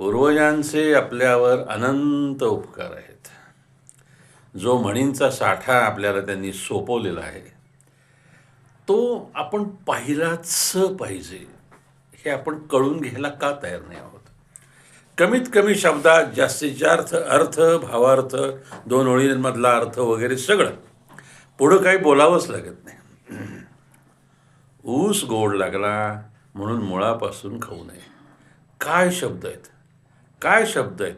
पूर्वजांचे आपल्यावर अनंत उपकार आहेत. जो म्हणींचा साठा आपल्याला त्यांनी सोपवलेला आहे, तो आपण पाहिलाच पाहिजे. हे आपण कळून घ्यायला का तयार नाही आहोत? कमीत कमी शब्दात जास्तीत जास्त अर्थ, भावार्थ, 2 ओळींमधला अर्थ वगैरे सगळं. पुढं काही बोलावंच लागत नाही. ऊस गोड लागला म्हणून मुळापासून खाऊ नये. काय शब्द आहेत! काय शब्द आहेत!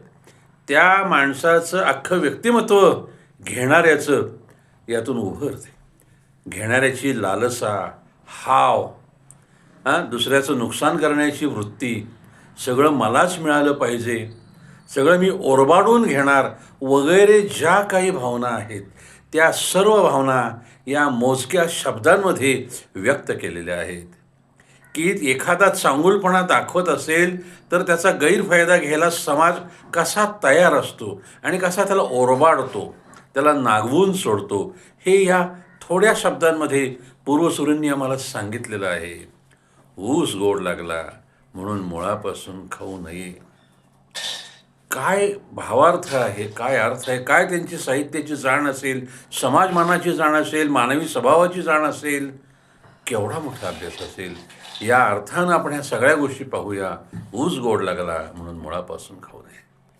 त्या माणसाचं अख्खं व्यक्तिमत्व घेणाऱ्याचं यातून उभरते. घेणाऱ्याची लालसा, हाव, दुसऱ्याचं नुकसान करण्याची वृत्ती, सगळं मलाच मिळालं पाहिजे, सगळं मी ओरबाडून घेणार वगैरे ज्या काही भावना आहेत, त्या सर्व भावना या मोजक्या शब्दांमध्ये व्यक्त केलेल्या आहेत. की एखादा चांगुलपणा दाखवत असेल तर त्याचा गैरफायदा घ्यायला समाज कसा तयार असतो आणि कसा त्याला ओरबाडतो, त्याला नागवून सोडतो, हे या थोड्या शब्दांमध्ये पूर्वसुरींनी आम्हाला सांगितलेलं आहे. ऊस गोड लागला म्हणून मुळापासून खाऊ नये. काय भावार्थ आहे, काय अर्थ आहे, काय त्यांची साहित्याची जाण असेल, समाजमानाची जाण असेल, मानवी स्वभावाची जाण असेल, केवढा मोठा अभ्यास असेल. या अर्थानं आपण ह्या सगळ्या गोष्टी पाहूया. ऊस गोड लागला म्हणून मुळापासून खाऊ नये.